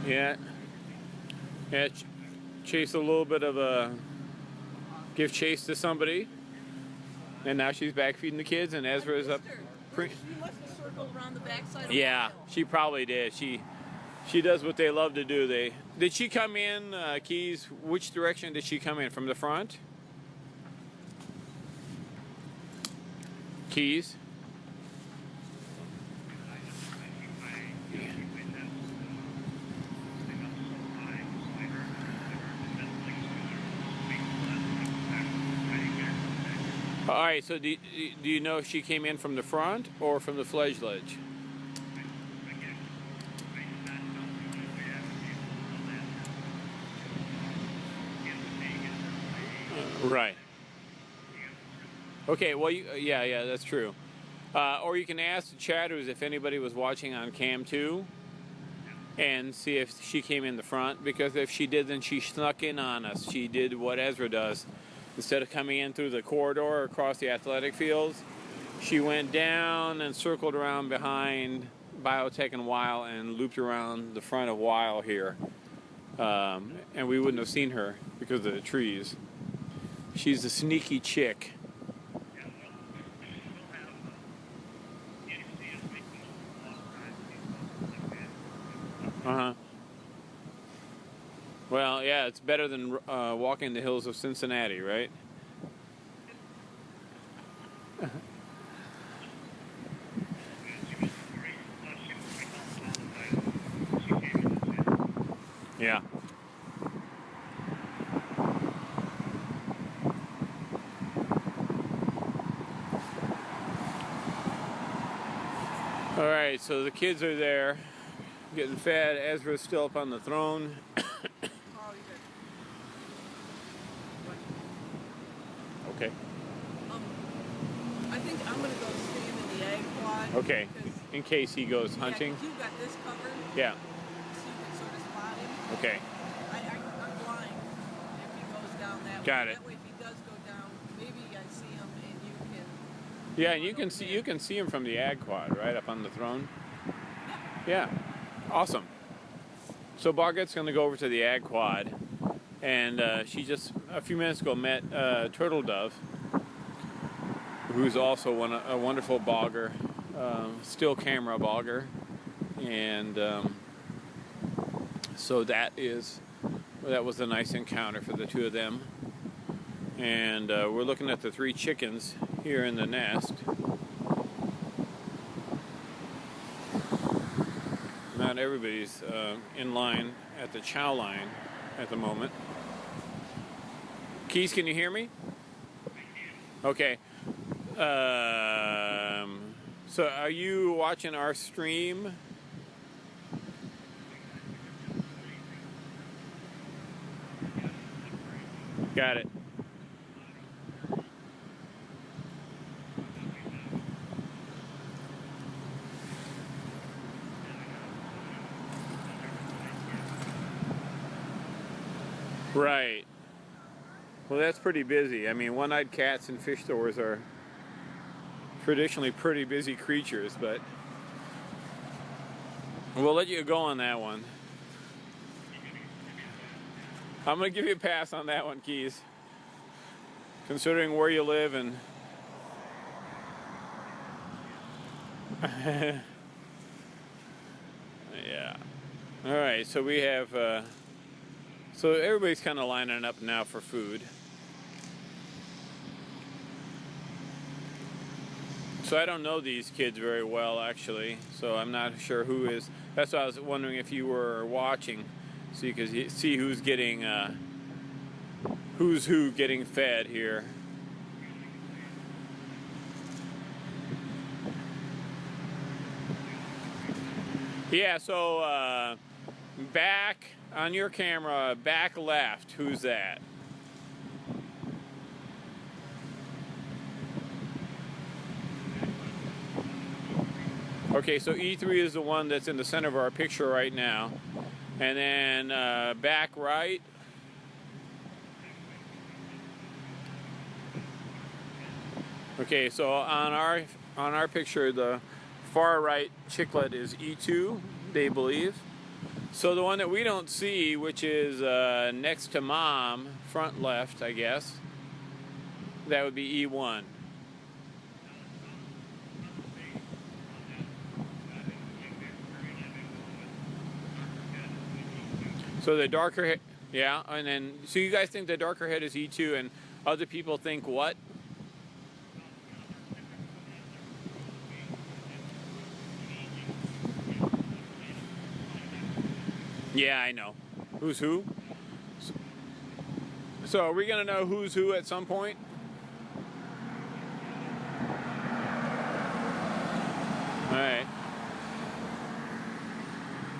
Yeah. Yeah. Chase a little bit of a give chase to somebody, and now she's back feeding the kids, and Ezra is up. She must have circled around the backside of Yeah, the hill. she probably did. She does what they love to do. Did she come in, Keys? Which direction did she come in? From the front? Keys? All right, so do you know if she came in from the front or from the fledgledge? Right. Okay, well, yeah, that's true. Or you can ask the chatters if anybody was watching on Cam 2 and see if she came in the front, because if she did, then she snuck in on us. She did what Ezra does. Instead of coming in through the corridor across the athletic fields, she went down and circled around behind Biotech and Weil and looped around the front of Weil here. And we wouldn't have seen her because of the trees. She's a sneaky chick. Uh-huh. Well, yeah, it's better than walking the hills of Cincinnati, right? Yeah. All right, so the kids are there, getting fed. Ezra's still up on the throne. Okay. I think I'm going to go stand in the egg quad. Okay, in case he goes hunting. Yeah, you've got this covered. Yeah. So you can sort of spot him. Okay. I'm blind if he goes down that way. Got it. That way, if he does go down, maybe I see him and you can. Yeah, and you can see him from the ag quad, right up on the throne. Yeah. Awesome. So Barget's going to go over to the ag quad, and she just a few minutes ago met Turtle Dove, who's also a wonderful bogger, still camera bogger, and so that was a nice encounter for the two of them. And we're looking at the 3 chickens here in the nest. Not everybody's in line at the chow line at the moment. Keys, can you hear me? Okay. So are you watching our stream? Got it. Right. Well, that's pretty busy. I mean, one-eyed cats and fish stores are traditionally pretty busy creatures, but we'll let you go on that one. I'm going to give you a pass on that one, Keys. Considering where you live and... yeah. Alright, so we have... so everybody's kind of lining up now for food. So I don't know these kids very well, actually. So I'm not sure who is... That's why I was wondering if you were watching, so you could see who's getting... who's who getting fed here. Yeah, so back on your camera, back left, who's that? Okay, so E3 is the one that's in the center of our picture right now. And then back right. Okay, so on our picture, the far right chicklet is E2, they believe. So the one that we don't see, which is next to Mom, front left, I guess, that would be E1. So the darker head, yeah, and then, so you guys think the darker head is E2, and other people think what? Yeah, I know. Who's who? So are we going to know who's who at some point? All right.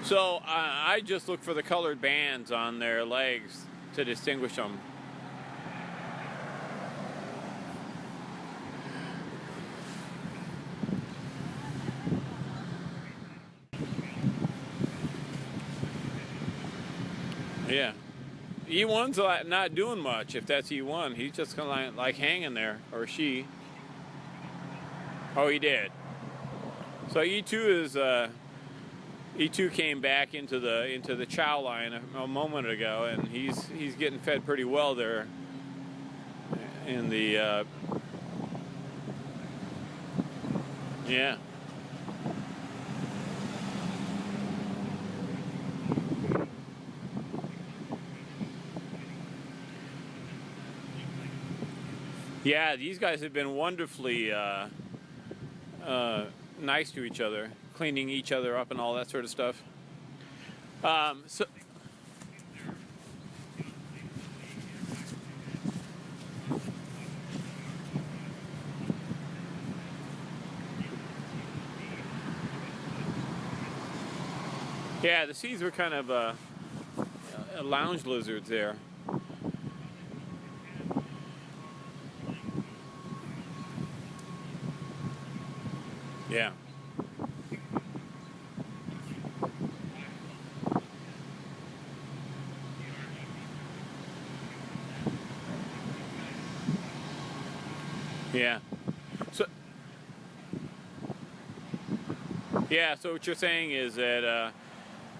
So I just look for the colored bands on their legs to distinguish them. Yeah. E1's not doing much if that's E1. He's just kind of like hanging there, or she. Oh, he did. So E2 is E2 came back into the chow line a moment ago, and he's getting fed pretty well there in the yeah. Yeah, these guys have been wonderfully nice to each other, cleaning each other up and all that sort of stuff. So yeah, the seeds were kind of lounge lizards there. Yeah. Yeah. So what you're saying is that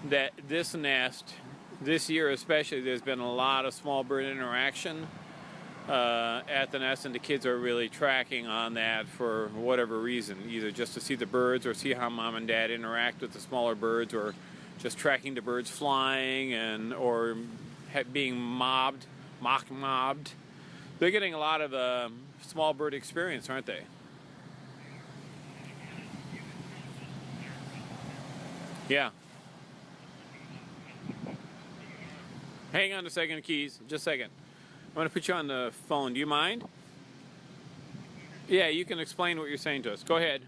that this nest, this year especially, there's been a lot of small bird interaction at the nest, and the kids are really tracking on that for whatever reason, either just to see the birds or see how Mom and Dad interact with the smaller birds, or just tracking the birds flying or being mock mobbed. They're getting a lot of small bird experience, aren't they? Yeah. Hang on a second, Keys. Just a second. I'm going to put you on the phone. Do you mind? Yeah, you can explain what you're saying to us. Go ahead.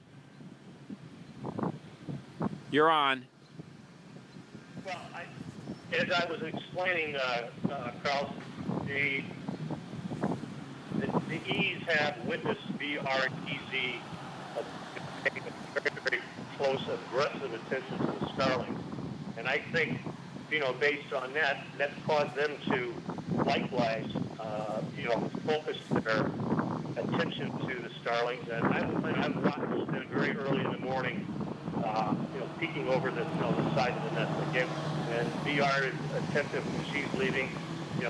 You're on. Well, as I was explaining, Karel, the E's have witnessed VREZ taking a very, very close, aggressive attention to the starlings. And I think, based on that, that's caused them to likewise, focus their attention to the starlings. And I've watched them very early in the morning, peeking over the side of the nest again. And VR is attentive when she's leaving.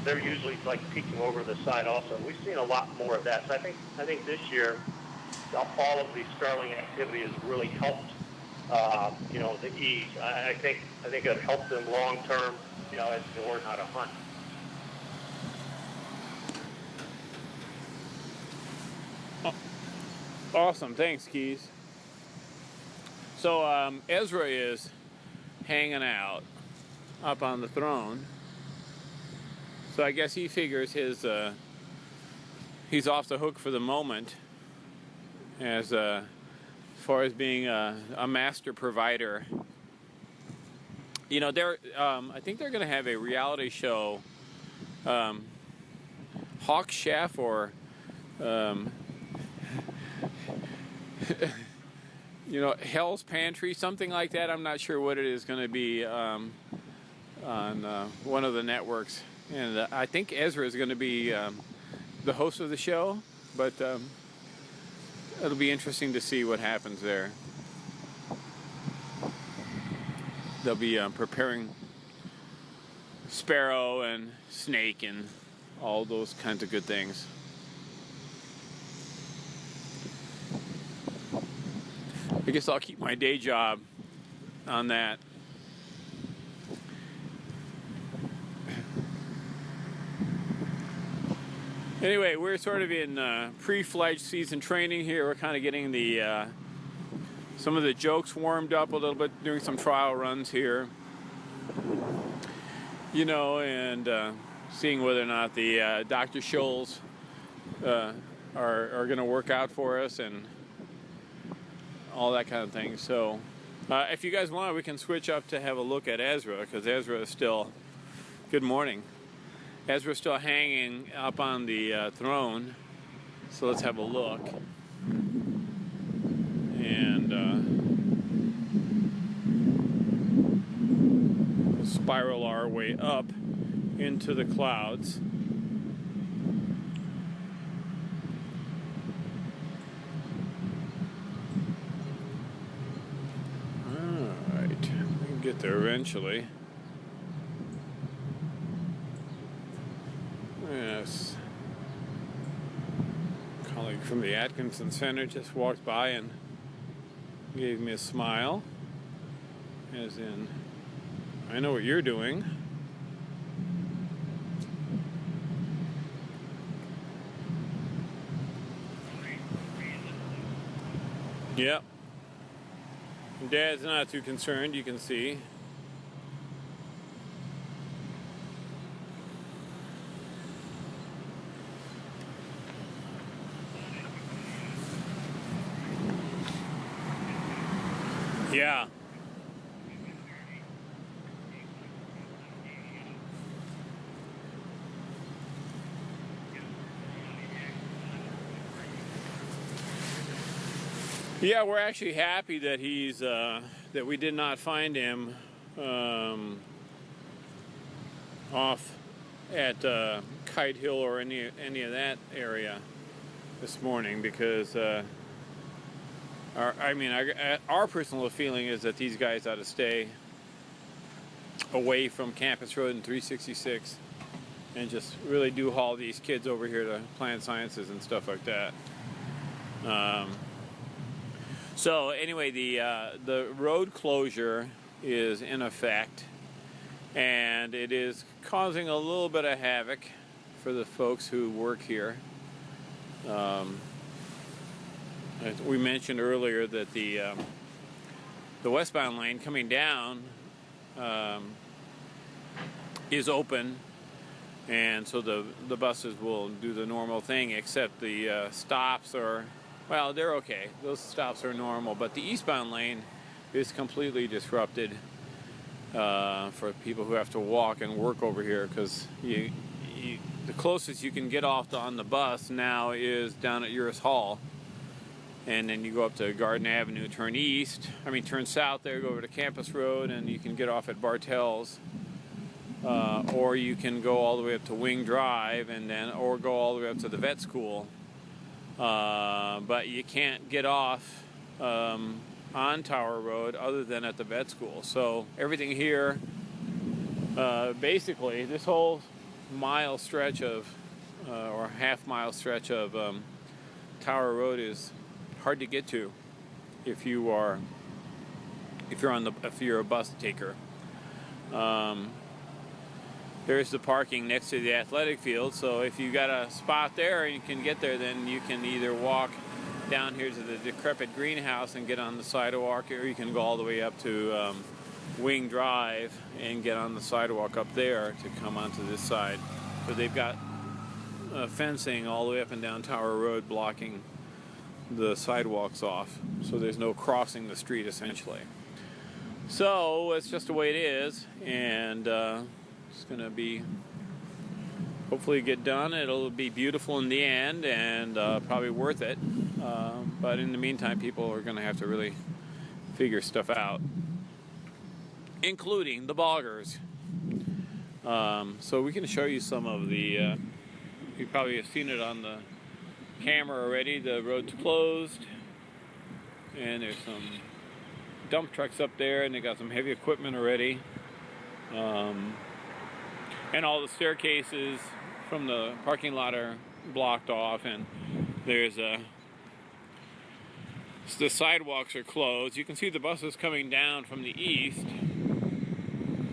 They're usually like peeking over the side also. We've seen a lot more of that. So I think this year, all of the starling activity has really helped, the E's. I think it helped them long term, as they learn how to hunt. Awesome. Thanks, Keys. So Ezra is hanging out up on the throne. So I guess he figures he's off the hook for the moment as far as being a master provider. I think they're going to have a reality show, Hawk Chef or Hell's Pantry, something like that. I'm not sure what it is going to be on one of the networks. And I think Ezra is going to be the host of the show, but it'll be interesting to see what happens there. They'll be preparing sparrow and snake and all those kinds of good things. I guess I'll keep my day job on that. Anyway, we're sort of in pre-flight season training here. We're kind of getting the some of the jokes warmed up a little bit, doing some trial runs here, you know, and seeing whether or not the Dr. Scholl's are going to work out for us and all that kind of thing. So if you guys want, we can switch up to have a look at Ezra, because Ezra is still, good morning, Ezra's still hanging up on the throne. So let's have a look and spiral our way up into the clouds. Alright, we can get there eventually. Yes. A colleague from the Atkinson Center just walked by and gave me a smile, as in, I know what you're doing. Yep. Dad's not too concerned, you can see. Yeah. Yeah, we're actually happy that he's that we did not find him off at Kite Hill or any of that area this morning, because our personal feeling is that these guys ought to stay away from Campus Road and 366 and just really do haul these kids over here to plant sciences and stuff like that. So anyway, the road closure is in effect, and it is causing a little bit of havoc for the folks who work here. We mentioned earlier that the westbound lane coming down is open, and so the buses will do the normal thing, except the stops are, well, they're okay. Those stops are normal, but the eastbound lane is completely disrupted for people who have to walk and work over here, because the closest you can get off on the bus now is down at Uris Hall, and then you go up to Garden Avenue, turn south there, go over to Campus Road, and you can get off at Bartell's, or you can go all the way up to Wing Drive, or go all the way up to the vet school. But you can't get off on Tower Road other than at the vet school. So everything here, basically, this whole mile stretch of, or half mile stretch of Tower Road is hard to get to if you're a bus taker. There's the parking next to the athletic field, so if you got a spot there and you can get there, then you can either walk down here to the decrepit greenhouse and get on the sidewalk, or you can go all the way up to Wing Drive and get on the sidewalk up there to come onto this side. So they've got fencing all the way up and down Tower Road blocking the sidewalks off, so there's no crossing the street essentially. So it's just the way it is, and it's going to be, hopefully get done. It'll be beautiful in the end, and probably worth it. But in the meantime, people are going to have to really figure stuff out, including the boggers. So we can show you some of the, you probably have seen it on the camera already. The road's closed, and there's some dump trucks up there, and they got some heavy equipment already. And all the staircases from the parking lot are blocked off, and there's the sidewalks are closed. You can see the buses coming down from the east,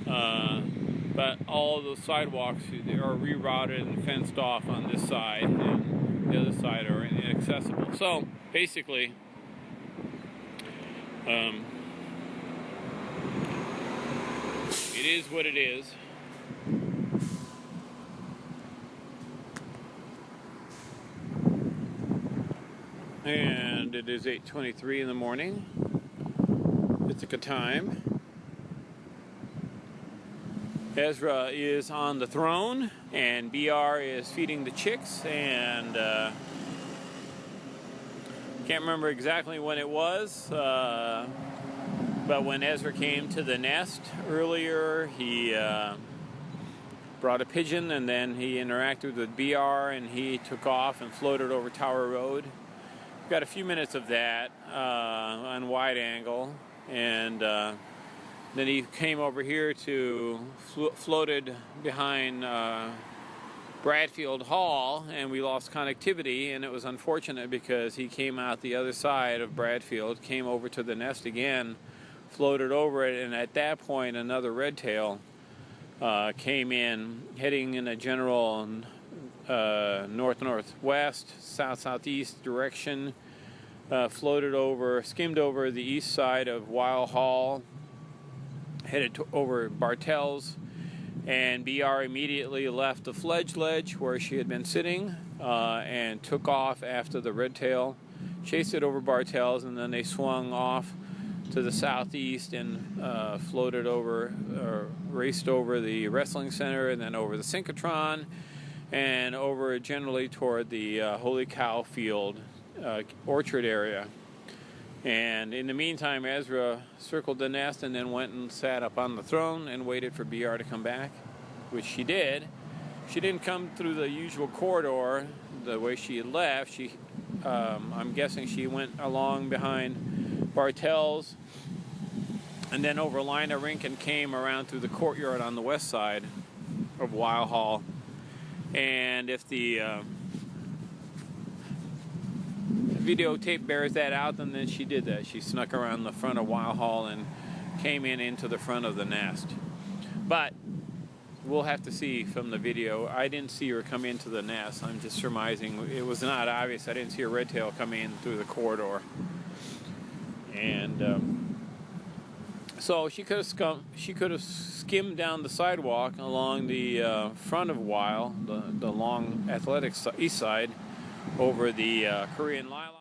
but all of those sidewalks are rerouted and fenced off on this side, and the other side are inaccessible. So basically, it is what it is. And it is 8:23 in the morning. Ithaca time. Ezra is on the throne, and BR is feeding the chicks, and can't remember exactly when it was, but when Ezra came to the nest earlier, he brought a pigeon, and then he interacted with BR, and he took off and floated over Tower Road. Got a few minutes of that on wide angle, and then he came over here to floated behind Bradfield Hall, and we lost connectivity, and it was unfortunate because he came out the other side of Bradfield, came over to the nest again, floated over it, and at that point another redtail came in, heading in a general north-northwest, south-southeast direction, skimmed over the east side of Weil Hall, headed over Bartels, and BR immediately left the fledge ledge where she had been sitting and took off after the redtail, chased it over Bartels, and then they swung off to the southeast and floated over, or raced over the wrestling center, and then over the synchrotron, and over generally toward the Holy Cow Field orchard area. And in the meantime, Ezra circled the nest and then went and sat up on the throne and waited for BR to come back, which she did. She didn't come through the usual corridor the way she had left. I'm guessing she went along behind Bartels and then over Lina Rink and came around through the courtyard on the west side of Weil Hall. And if the videotape bears that out, then she did that. She snuck around the front of Weil Hall and came into the front of the nest. But we'll have to see from the video. I didn't see her come into the nest. I'm just surmising. It was not obvious. I didn't see a redtail come in through the corridor. And so she could have skimmed down the sidewalk along the front of Weil, the long athletic east side, over the Korean lilac.